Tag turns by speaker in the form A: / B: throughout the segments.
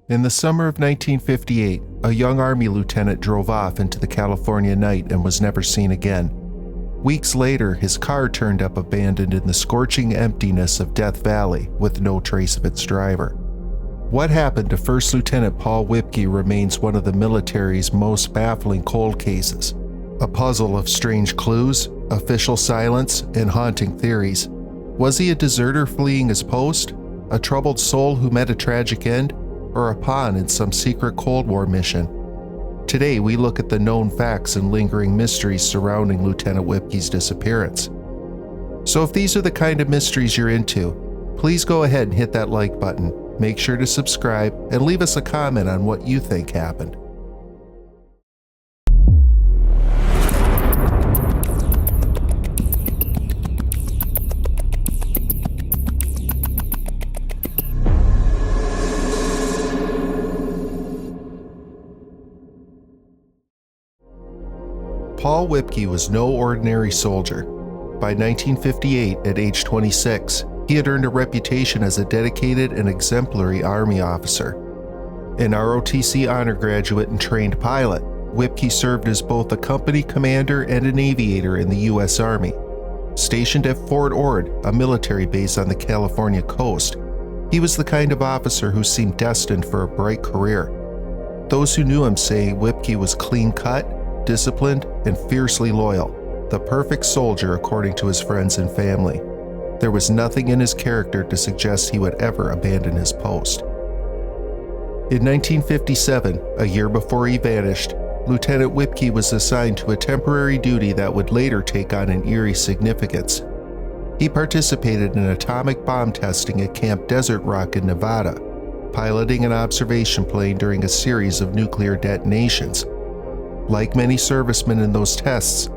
A: In the summer of 1958, a young Army lieutenant drove off into the California night and was never seen again. Weeks later, his car turned up abandoned in the scorching emptiness of Death Valley with no trace of its driver. What happened to First Lieutenant Paul Whipkey remains one of the military's most baffling cold cases, a puzzle of strange clues, official silence, and haunting theories. Was he a deserter fleeing his post, a troubled soul who met a tragic end, or a pawn in some secret Cold War mission? Today we look at the known facts and lingering mysteries surrounding Lieutenant Whipkey's disappearance. So if these are the kind of mysteries you're into, please go ahead and hit that like button, make sure to subscribe, and leave us a comment on what you think happened. Paul Whipkey was no ordinary soldier. By 1958, at age 26, he had earned a reputation as a dedicated and exemplary Army officer. An ROTC honor graduate and trained pilot, Whipkey served as both a company commander and an aviator in the U.S. Army. Stationed at Fort Ord, a military base on the California coast, he was the kind of officer who seemed destined for a bright career. Those who knew him say Whipkey was clean-cut, disciplined, and fiercely loyal, the perfect soldier according to his friends and family. There was nothing in his character to suggest he would ever abandon his post. In 1957, a year before he vanished, Lieutenant Whipkey was assigned to a temporary duty that would later take on an eerie significance. He participated in atomic bomb testing at Camp Desert Rock in Nevada, piloting an observation plane during a series of nuclear detonations. Like many servicemen in those tests,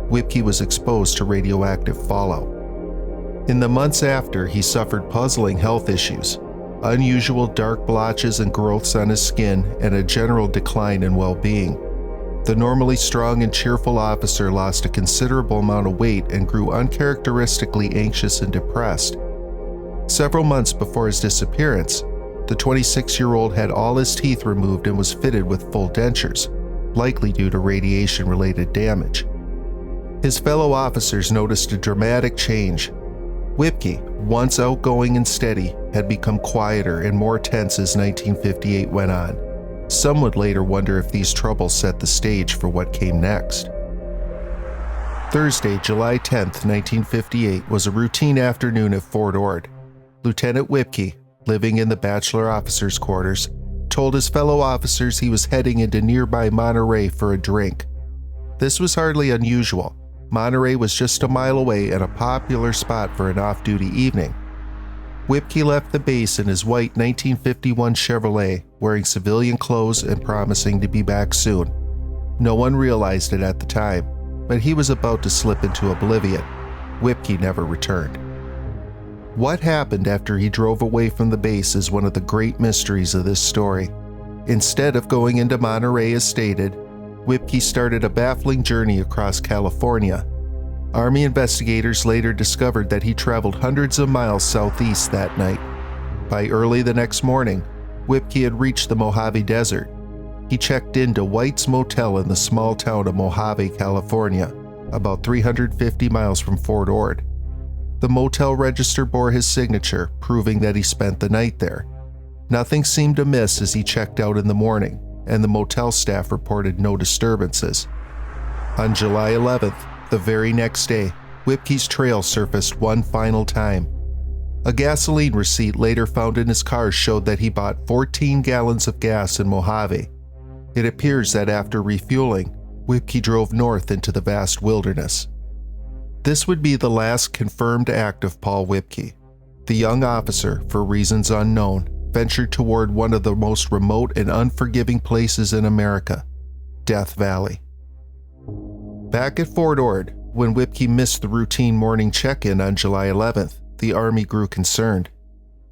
A: Whipkey was exposed to radioactive fallout. In the months after, he suffered puzzling health issues, unusual dark blotches and growths on his skin, and a general decline in well-being. The normally strong and cheerful officer lost a considerable amount of weight and grew uncharacteristically anxious and depressed. Several months before his disappearance, the 26-year-old had all his teeth removed and was fitted with full dentures, likely due to radiation-related damage. His fellow officers noticed a dramatic change. Whipkey, once outgoing and steady, had become quieter and more tense as 1958 went on. Some would later wonder if these troubles set the stage for what came next. Thursday, July 10, 1958, was a routine afternoon at Fort Ord. Lieutenant Whipkey, living in the bachelor officers' quarters, told his fellow officers he was heading into nearby Monterey for a drink. This was hardly unusual. Monterey was just a mile away and a popular spot for an off-duty evening. Whipkey left the base in his white 1951 Chevrolet, wearing civilian clothes and promising to be back soon. No one realized it at the time, but he was about to slip into oblivion. Whipkey never returned. What happened after he drove away from the base is one of the great mysteries of this story. Instead of going into Monterey as stated, Whipkey started a baffling journey across California. Army investigators later discovered that he traveled hundreds of miles southeast that night. By early the next morning, Whipkey had reached the Mojave Desert. He checked into White's Motel in the small town of Mojave, California, about 350 miles from Fort Ord. The motel register bore his signature, proving that he spent the night there. Nothing seemed amiss as he checked out in the morning, and the motel staff reported no disturbances. On July 11th, the very next day, Whipkey's trail surfaced one final time. A gasoline receipt later found in his car showed that he bought 14 gallons of gas in Mojave. It appears that after refueling, Whipkey drove north into the vast wilderness. This would be the last confirmed act of Paul Whipkey. The young officer, for reasons unknown, ventured toward one of the most remote and unforgiving places in America, Death Valley. Back at Fort Ord, when Whipkey missed the routine morning check-in on July 11th, the Army grew concerned.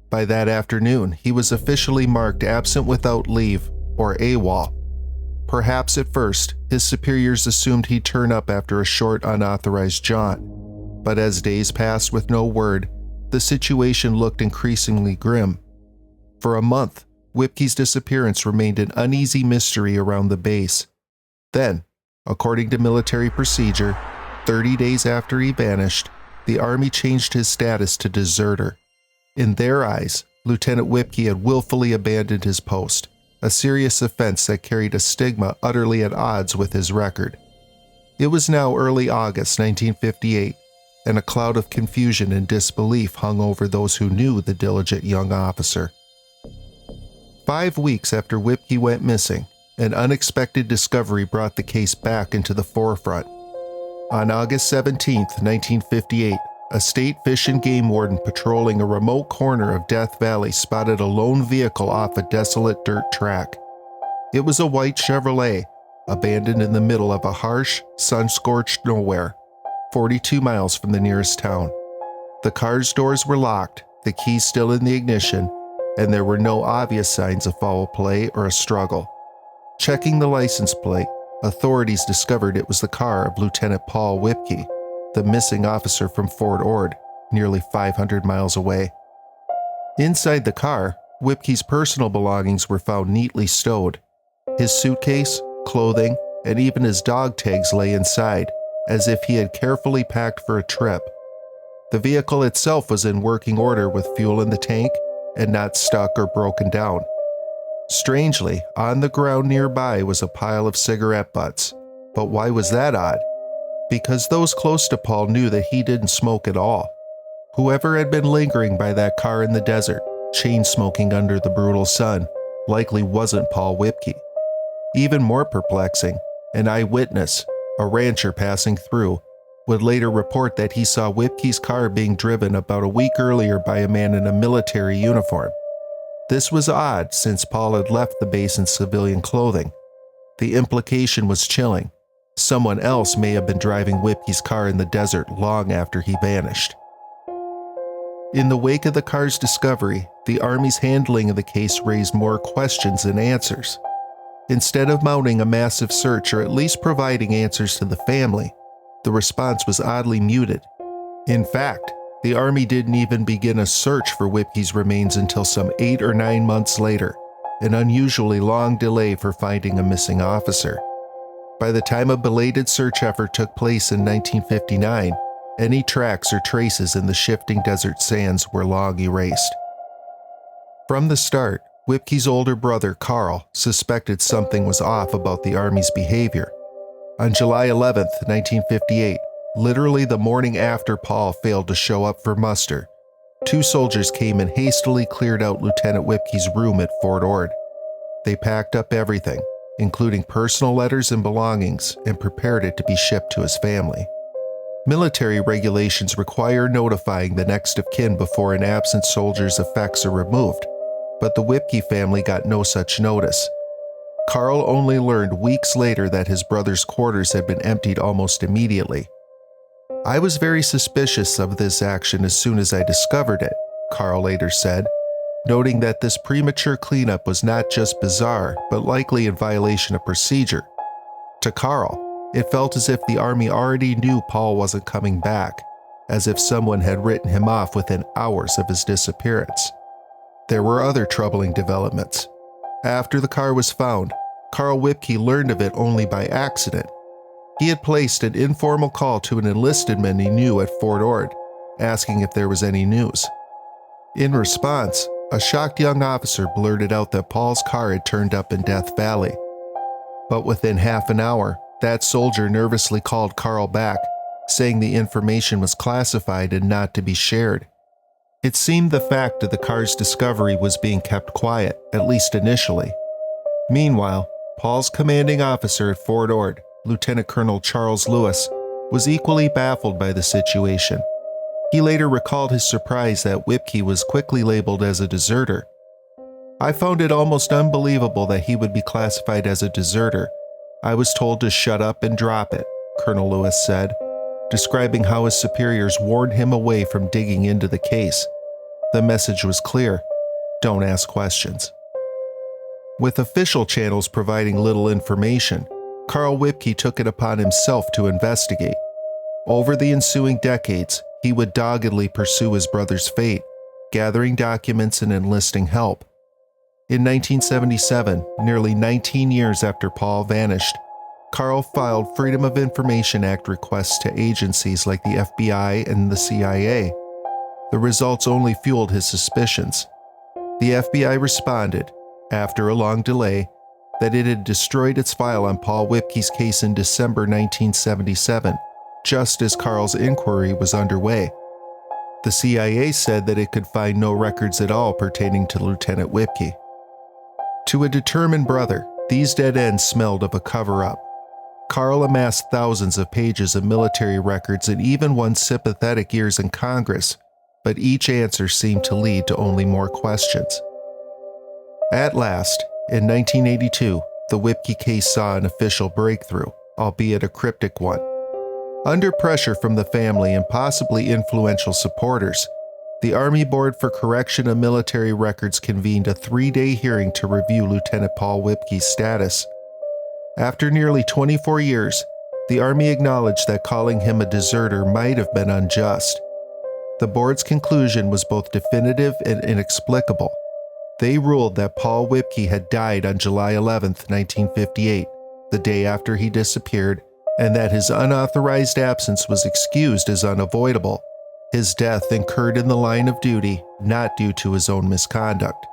A: By that afternoon, he was officially marked absent without leave, or AWOL. Perhaps at first, his superiors assumed he'd turn up after a short unauthorized jaunt, but as days passed with no word, the situation looked increasingly grim. For a month, Whipkey's disappearance remained an uneasy mystery around the base. Then, according to military procedure, 30 days after he vanished, the Army changed his status to deserter. In their eyes, Lieutenant Whipkey had willfully abandoned his post, a serious offense that carried a stigma utterly at odds with his record. It was now early August 1958, and a cloud of confusion and disbelief hung over those who knew the diligent young officer. 5 weeks after Whipkey went missing, an unexpected discovery brought the case back into the forefront. On August 17, 1958, a state fish and game warden patrolling a remote corner of Death Valley spotted a lone vehicle off a desolate dirt track. It was a white Chevrolet, abandoned in the middle of a harsh, sun-scorched nowhere, 42 miles from the nearest town. The car's doors were locked, the keys still in the ignition, and there were no obvious signs of foul play or a struggle. Checking the license plate, authorities discovered it was the car of Lieutenant Paul Whipkey, the missing officer from Fort Ord, nearly 500 miles away. Inside the car, Whipkey's personal belongings were found neatly stowed. His suitcase, clothing, and even his dog tags lay inside, as if he had carefully packed for a trip. The vehicle itself was in working order with fuel in the tank and not stuck or broken down. Strangely, on the ground nearby was a pile of cigarette butts. But why was that odd? Because those close to Paul knew that he didn't smoke at all. Whoever had been lingering by that car in the desert, chain-smoking under the brutal sun, likely wasn't Paul Whipkey. Even more perplexing, an eyewitness, a rancher passing through, would later report that he saw Whipkey's car being driven about a week earlier by a man in a military uniform. This was odd since Paul had left the base in civilian clothing. The implication was chilling. Someone else may have been driving Whipkey's car in the desert long after he vanished. In the wake of the car's discovery, the Army's handling of the case raised more questions than answers. Instead of mounting a massive search or at least providing answers to the family, the response was oddly muted. In fact, the Army didn't even begin a search for Whipkey's remains until some 8 or 9 months later, an unusually long delay for finding a missing officer. By the time a belated search effort took place in 1959, any tracks or traces in the shifting desert sands were long erased. From the start, Whipkey's older brother, Carl, suspected something was off about the Army's behavior. On July 11, 1958, literally the morning after Paul failed to show up for muster, 2 soldiers came and hastily cleared out Lieutenant Whipkey's room at Fort Ord. They packed up everything, including personal letters and belongings, and prepared it to be shipped to his family. Military regulations require notifying the next of kin before an absent soldier's effects are removed, but the Whipkey family got no such notice. Carl only learned weeks later that his brother's quarters had been emptied almost immediately. "I was very suspicious of this action as soon as I discovered it," Carl later said, noting that this premature cleanup was not just bizarre, but likely in violation of procedure. To Carl, it felt as if the Army already knew Paul wasn't coming back, as if someone had written him off within hours of his disappearance. There were other troubling developments. After the car was found, Carl Whipkey learned of it only by accident. He had placed an informal call to an enlisted man he knew at Fort Ord, asking if there was any news. In response, a shocked young officer blurted out that Paul's car had turned up in Death Valley. But within half an hour, that soldier nervously called Carl back, saying the information was classified and not to be shared. It seemed the fact of the car's discovery was being kept quiet, at least initially. Meanwhile, Paul's commanding officer at Fort Ord, Lieutenant Colonel Charles Lewis, was equally baffled by the situation. He later recalled his surprise that Whipkey was quickly labeled as a deserter. "I found it almost unbelievable that he would be classified as a deserter. I was told to shut up and drop it," Colonel Lewis said, describing how his superiors warned him away from digging into the case. The message was clear: don't ask questions. With official channels providing little information, Carl Whipkey took it upon himself to investigate. Over the ensuing decades, he would doggedly pursue his brother's fate, gathering documents and enlisting help. In 1977, nearly 19 years after Paul vanished, Carl filed Freedom of Information Act requests to agencies like the FBI and the CIA. The results only fueled his suspicions. The FBI responded, after a long delay, that it had destroyed its file on Paul Whipkey's case in December 1977, just as Carl's inquiry was underway. The CIA said that it could find no records at all pertaining to Lieutenant Whipkey. To a determined brother, these dead ends smelled of a cover-up. Carl amassed thousands of pages of military records and even won sympathetic ears in Congress, but each answer seemed to lead to only more questions. At last, in 1982, the Whipkey case saw an official breakthrough, albeit a cryptic one. Under pressure from the family and possibly influential supporters, the Army Board for Correction of Military Records convened a 3-day hearing to review Lieutenant Paul Whipkey's status. After nearly 24 years, the Army acknowledged that calling him a deserter might have been unjust. The board's conclusion was both definitive and inexplicable. They ruled that Paul Whipkey had died on July 11, 1958, the day after he disappeared, and that his unauthorized absence was excused as unavoidable. His death incurred in the line of duty, not due to his own misconduct.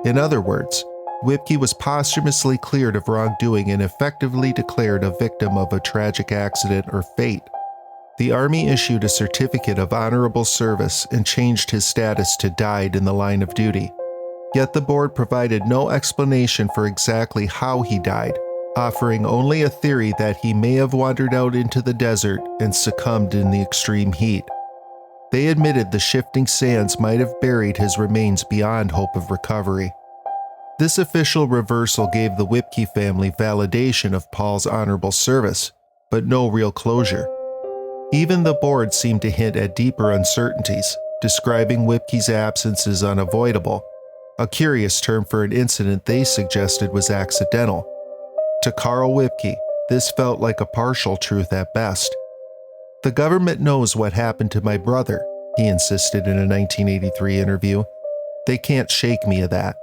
A: In other words, Whipkey was posthumously cleared of wrongdoing and effectively declared a victim of a tragic accident or fate. The Army issued a certificate of honorable service and changed his status to died in the line of duty. Yet the board provided no explanation for exactly how he died, offering only a theory that he may have wandered out into the desert and succumbed in the extreme heat. They admitted the shifting sands might have buried his remains beyond hope of recovery. This official reversal gave the Whipkey family validation of Paul's honorable service, but no real closure. Even the board seemed to hint at deeper uncertainties, describing Whipkey's absence as unavoidable, a curious term for an incident they suggested was accidental. To Carl Whipkey, this felt like a partial truth at best. "The government knows what happened to my brother," he insisted in a 1983 interview. "They can't shake me of that."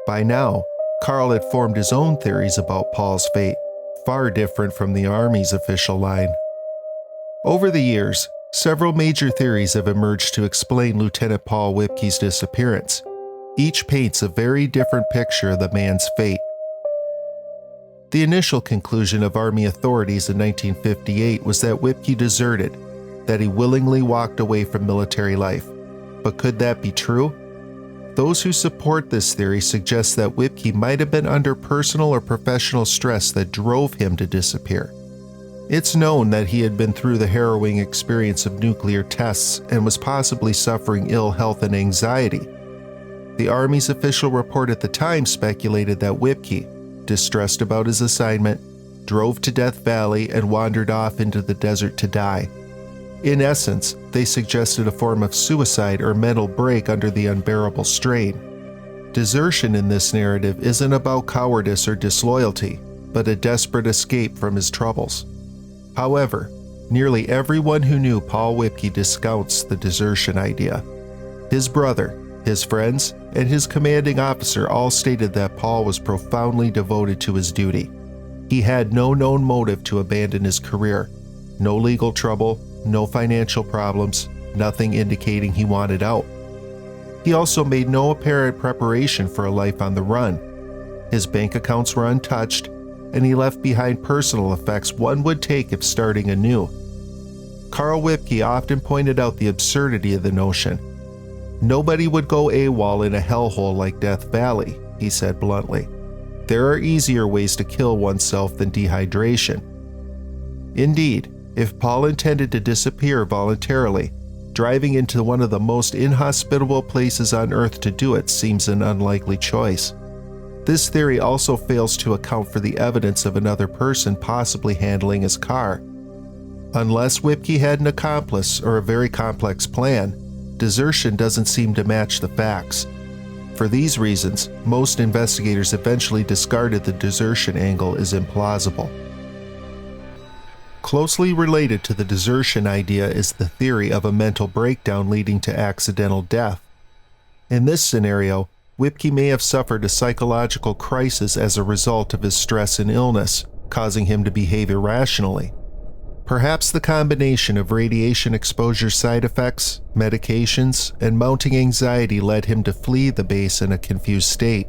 A: By now, Carl had formed his own theories about Paul's fate, far different from the Army's official line. Over the years, several major theories have emerged to explain Lieutenant Paul Whipkey's disappearance. Each paints a very different picture of the man's fate. The initial conclusion of Army authorities in 1958 was that Whipkey deserted, that he willingly walked away from military life. But could that be true? Those who support this theory suggest that Whipkey might have been under personal or professional stress that drove him to disappear. It's known that he had been through the harrowing experience of nuclear tests and was possibly suffering ill health and anxiety. The Army's official report at the time speculated that Whipkey, distressed about his assignment, drove to Death Valley and wandered off into the desert to die. In essence, they suggested a form of suicide or mental break under the unbearable strain. Desertion in this narrative isn't about cowardice or disloyalty, but a desperate escape from his troubles. However, nearly everyone who knew Paul Whipkey discounts the desertion idea. His brother, his friends, and his commanding officer all stated that Paul was profoundly devoted to his duty. He had no known motive to abandon his career, no legal trouble, no financial problems, nothing indicating he wanted out. He also made no apparent preparation for a life on the run. His bank accounts were untouched, and he left behind personal effects one would take if starting anew. Carl Whipkey often pointed out the absurdity of the notion. "Nobody would go AWOL in a hellhole like Death Valley," he said bluntly. "There are easier ways to kill oneself than dehydration." Indeed, if Paul intended to disappear voluntarily, driving into one of the most inhospitable places on Earth to do it seems an unlikely choice. This theory also fails to account for the evidence of another person possibly handling his car. Unless Whipkey had an accomplice or a very complex plan, desertion doesn't seem to match the facts. For these reasons, most investigators eventually discarded the desertion angle as implausible. Closely related to the desertion idea is the theory of a mental breakdown leading to accidental death. In this scenario, Whipkey may have suffered a psychological crisis as a result of his stress and illness, causing him to behave irrationally. Perhaps the combination of radiation exposure side effects, medications, and mounting anxiety led him to flee the base in a confused state.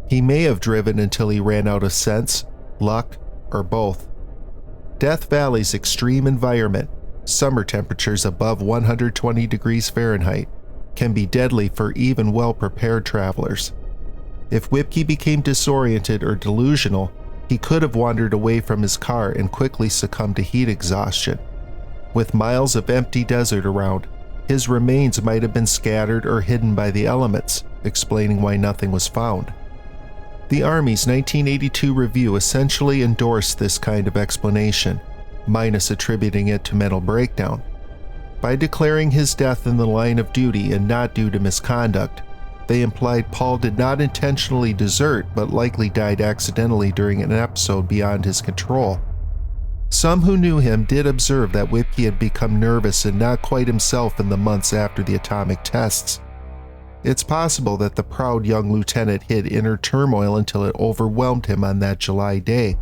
A: He may have driven until he ran out of sense, luck, or both. Death Valley's extreme environment, summer temperatures above 120 degrees Fahrenheit, can be deadly for even well-prepared travelers. If Whipkey became disoriented or delusional, he could have wandered away from his car and quickly succumbed to heat exhaustion. With miles of empty desert around, his remains might have been scattered or hidden by the elements, explaining why nothing was found. The Army's 1982 review essentially endorsed this kind of explanation, minus attributing it to mental breakdown. By declaring his death in the line of duty and not due to misconduct, they implied Paul did not intentionally desert but likely died accidentally during an episode beyond his control. Some who knew him did observe that Whipkey had become nervous and not quite himself in the months after the atomic tests. It's possible that the proud young lieutenant hid inner turmoil until it overwhelmed him on that July day.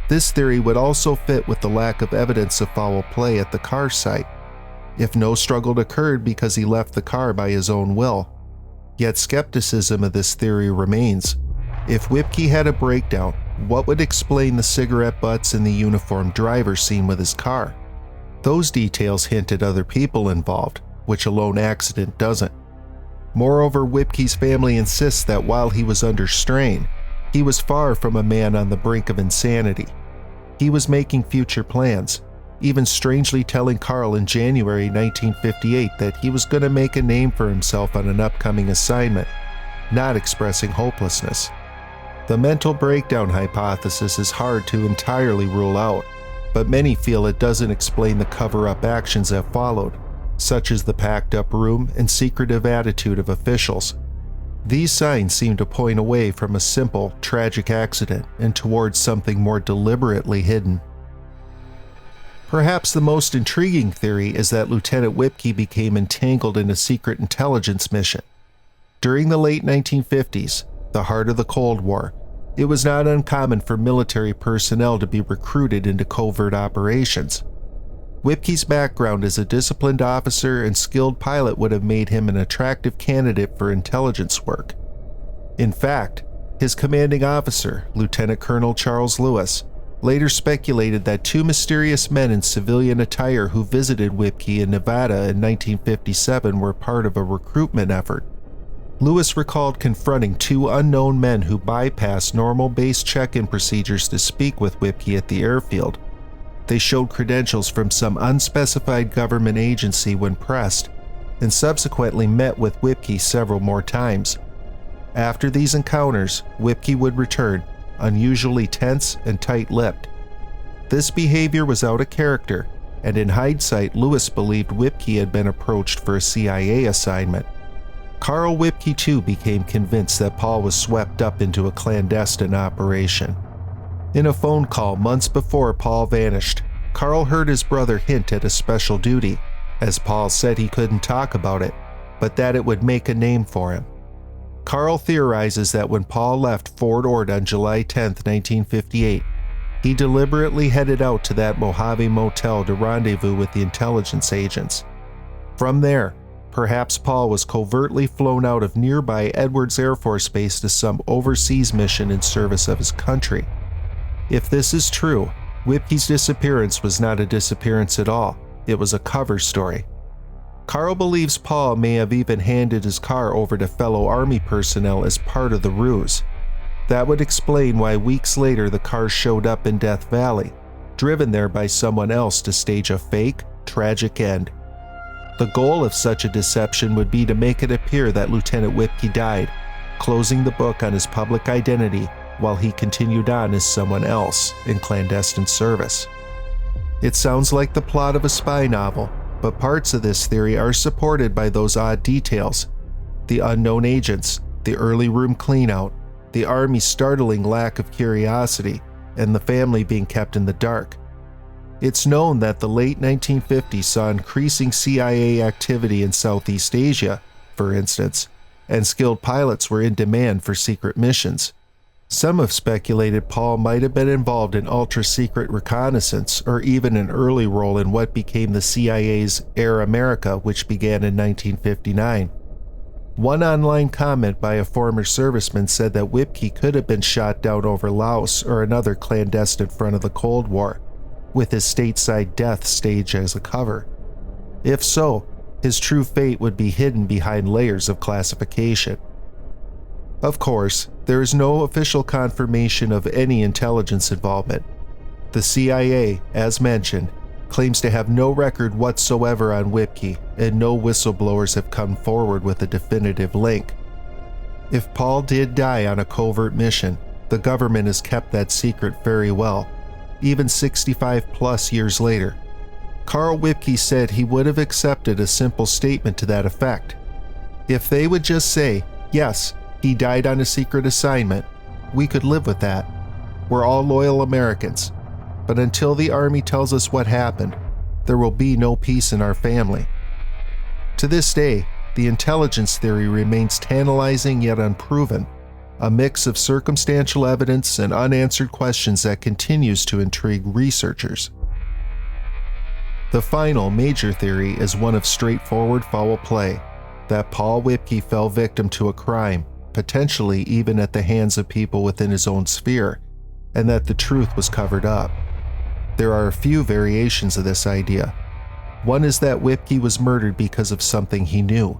A: This theory would also fit with the lack of evidence of foul play at the car site, if no struggle occurred because he left the car by his own will. Yet skepticism of this theory remains. If Whipkey had a breakdown, what would explain the cigarette butts and the uniformed driver seen with his car? Those details hint at other people involved, which a lone accident doesn't. Moreover, Whipkey's family insists that while he was under strain, he was far from a man on the brink of insanity. He was making future plans, even strangely telling Carl in January 1958 that he was going to make a name for himself on an upcoming assignment, not expressing hopelessness. The mental breakdown hypothesis is hard to entirely rule out, but many feel it doesn't explain the cover-up actions that followed, such as the packed-up room and secretive attitude of officials. These signs seem to point away from a simple, tragic accident and towards something more deliberately hidden. Perhaps the most intriguing theory is that Lieutenant Whipkey became entangled in a secret intelligence mission. During the late 1950s, the heart of the Cold War, it was not uncommon for military personnel to be recruited into covert operations. Whipkey's background as a disciplined officer and skilled pilot would have made him an attractive candidate for intelligence work. In fact, his commanding officer, Lieutenant Colonel Charles Lewis, later speculated that two mysterious men in civilian attire who visited Whipkey in Nevada in 1957 were part of a recruitment effort. Lewis recalled confronting two unknown men who bypassed normal base check-in procedures to speak with Whipkey at the airfield. They showed credentials from some unspecified government agency when pressed, and subsequently met with Whipkey several more times. After these encounters, Whipkey would return, unusually tense and tight-lipped. This behavior was out of character, and in hindsight, Lewis believed Whipkey had been approached for a CIA assignment. Carl Whipkey too became convinced that Paul was swept up into a clandestine operation. In a phone call months before Paul vanished, Carl heard his brother hint at a special duty, as Paul said he couldn't talk about it, but that it would make a name for him. Carl theorizes that when Paul left Fort Ord on July 10, 1958, he deliberately headed out to that Mojave motel to rendezvous with the intelligence agents. From there, perhaps Paul was covertly flown out of nearby Edwards Air Force Base to some overseas mission in service of his country. If this is true, Whipkey's disappearance was not a disappearance at all. It was a cover story. Carl believes Paul may have even handed his car over to fellow Army personnel as part of the ruse. That would explain why weeks later the car showed up in Death Valley, driven there by someone else to stage a fake, tragic end. The goal of such a deception would be to make it appear that Lieutenant Whipkey died, closing the book on his public identity while he continued on as someone else in clandestine service. It sounds like the plot of a spy novel, but parts of this theory are supported by those odd details: the unknown agents, the early room cleanout, the Army's startling lack of curiosity, and the family being kept in the dark. It's known that the late 1950s saw increasing CIA activity in Southeast Asia, for instance, and skilled pilots were in demand for secret missions. Some have speculated Paul might have been involved in ultra-secret reconnaissance or even an early role in what became the CIA's Air America, which began in 1959. One online comment by a former serviceman said that Whipkey could have been shot down over Laos or another clandestine front of the Cold War, with his stateside death staged as a cover. If so, his true fate would be hidden behind layers of classification. Of course, there is no official confirmation of any intelligence involvement. The CIA, as mentioned, claims to have no record whatsoever on Whipkey, and no whistleblowers have come forward with a definitive link. If Paul did die on a covert mission, the government has kept that secret very well, even 65 plus years later. Carl Whipkey said he would have accepted a simple statement to that effect. If they would just say, yes, he died on a secret assignment, we could live with that. We're all loyal Americans. But until the Army tells us what happened, there will be no peace in our family. To this day, the intelligence theory remains tantalizing yet unproven, a mix of circumstantial evidence and unanswered questions that continues to intrigue researchers. The final major theory is one of straightforward foul play, that Paul Whipkey fell victim to a crime, potentially even at the hands of people within his own sphere, and that the truth was covered up. There are a few variations of this idea. One is that Whipkey was murdered because of something he knew.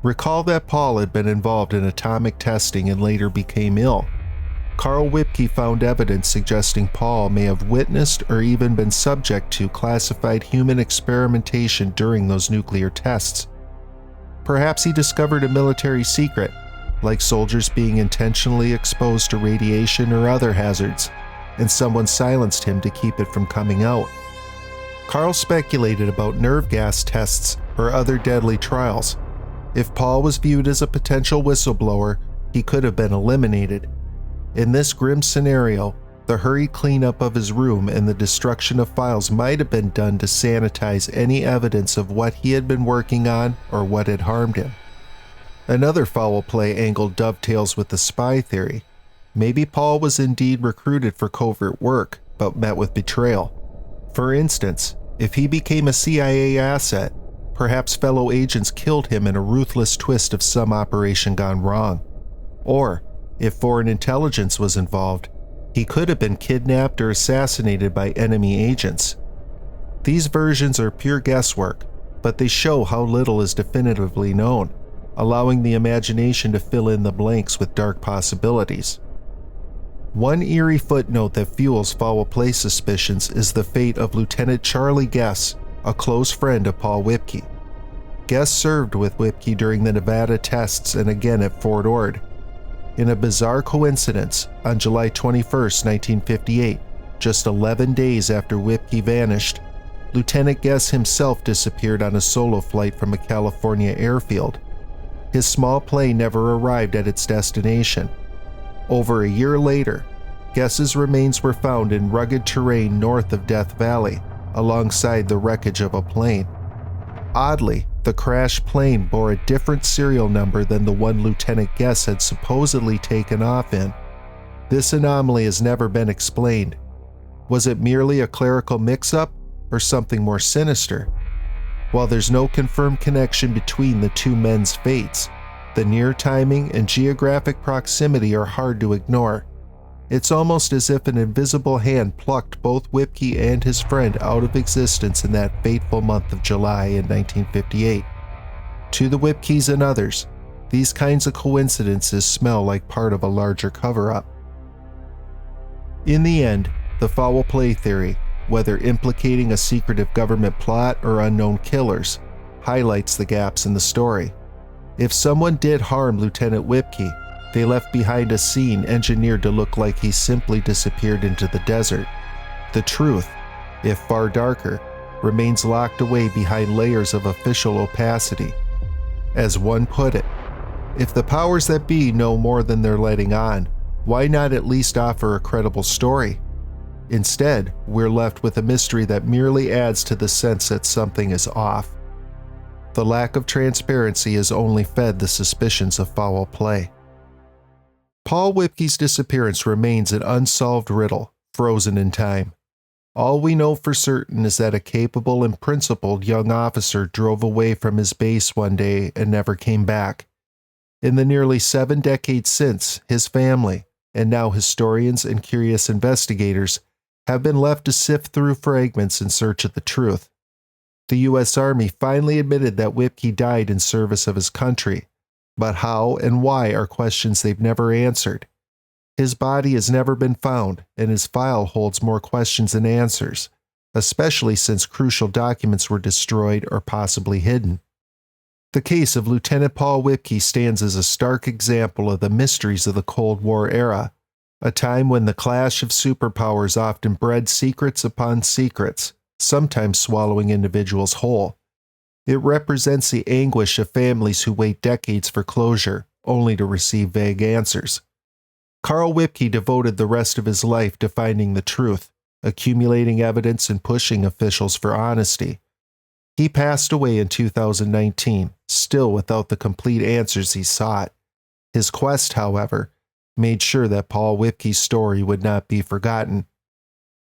A: Recall that Paul had been involved in atomic testing and later became ill. Carl Whipkey found evidence suggesting Paul may have witnessed or even been subject to classified human experimentation during those nuclear tests. Perhaps he discovered a military secret, like soldiers being intentionally exposed to radiation or other hazards, and someone silenced him to keep it from coming out. Carl speculated about nerve gas tests or other deadly trials. If Paul was viewed as a potential whistleblower, he could have been eliminated. In this grim scenario, the hurried cleanup of his room and the destruction of files might have been done to sanitize any evidence of what he had been working on or what had harmed him. Another foul play angle dovetails with the spy theory. Maybe Paul was indeed recruited for covert work, but met with betrayal. For instance, if he became a CIA asset, perhaps fellow agents killed him in a ruthless twist of some operation gone wrong. Or, if foreign intelligence was involved, he could have been kidnapped or assassinated by enemy agents. These versions are pure guesswork, but they show how little is definitively known, allowing the imagination to fill in the blanks with dark possibilities. One eerie footnote that fuels foul play suspicions is the fate of Lieutenant Charlie Guess, a close friend of Paul Whipkey. Guess served with Whipkey during the Nevada tests and again at Fort Ord. In a bizarre coincidence, on July 21, 1958, just 11 days after Whipkey vanished, Lieutenant Guess himself disappeared on a solo flight from a California airfield. His small plane never arrived at its destination. Over a year later, Guess's remains were found in rugged terrain north of Death Valley, alongside the wreckage of a plane. Oddly, the crashed plane bore a different serial number than the one Lieutenant Guess had supposedly taken off in. This anomaly has never been explained. Was it merely a clerical mix-up, or something more sinister? While there's no confirmed connection between the two men's fates, the near timing and geographic proximity are hard to ignore. It's almost as if an invisible hand plucked both Whipkey and his friend out of existence in that fateful month of July in 1958. To the Whipkeys and others, these kinds of coincidences smell like part of a larger cover-up. In the end, the foul play theory, whether implicating a secretive government plot or unknown killers, highlights the gaps in the story. If someone did harm Lieutenant Whipkey, they left behind a scene engineered to look like he simply disappeared into the desert. The truth, if far darker, remains locked away behind layers of official opacity. As one put it, if the powers that be know more than they're letting on, why not at least offer a credible story? Instead, we're left with a mystery that merely adds to the sense that something is off. The lack of transparency has only fed the suspicions of foul play. Paul Whipkey's disappearance remains an unsolved riddle, frozen in time. All we know for certain is that a capable and principled young officer drove away from his base one day and never came back. In the nearly 7 decades since, his family, and now historians and curious investigators, have been left to sift through fragments in search of the truth. The U.S. Army finally admitted that Whipkey died in service of his country, but how and why are questions they've never answered. His body has never been found, and his file holds more questions than answers, especially since crucial documents were destroyed or possibly hidden. The case of Lieutenant Paul Whipkey stands as a stark example of the mysteries of the Cold War era, a time when the clash of superpowers often bred secrets upon secrets, sometimes swallowing individuals whole. It represents the anguish of families who wait decades for closure, only to receive vague answers. Carl Whipkey devoted the rest of his life to finding the truth, accumulating evidence and pushing officials for honesty. He passed away in 2019, still without the complete answers he sought. His quest, however, made sure that Paul Whipkey's story would not be forgotten.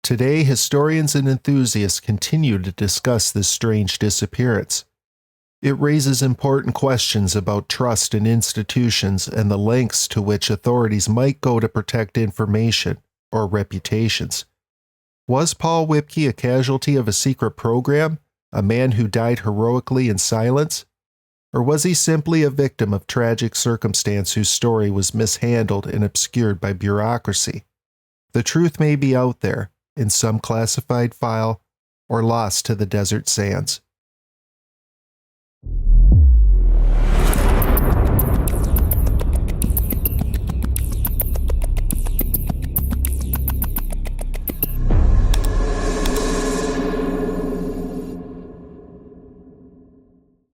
A: Today, historians and enthusiasts continue to discuss this strange disappearance. It raises important questions about trust in institutions and the lengths to which authorities might go to protect information or reputations. Was Paul Whipkey a casualty of a secret program, a man who died heroically in silence? Or was he simply a victim of tragic circumstance whose story was mishandled and obscured by bureaucracy? The truth may be out there, in some classified file, or lost to the desert sands.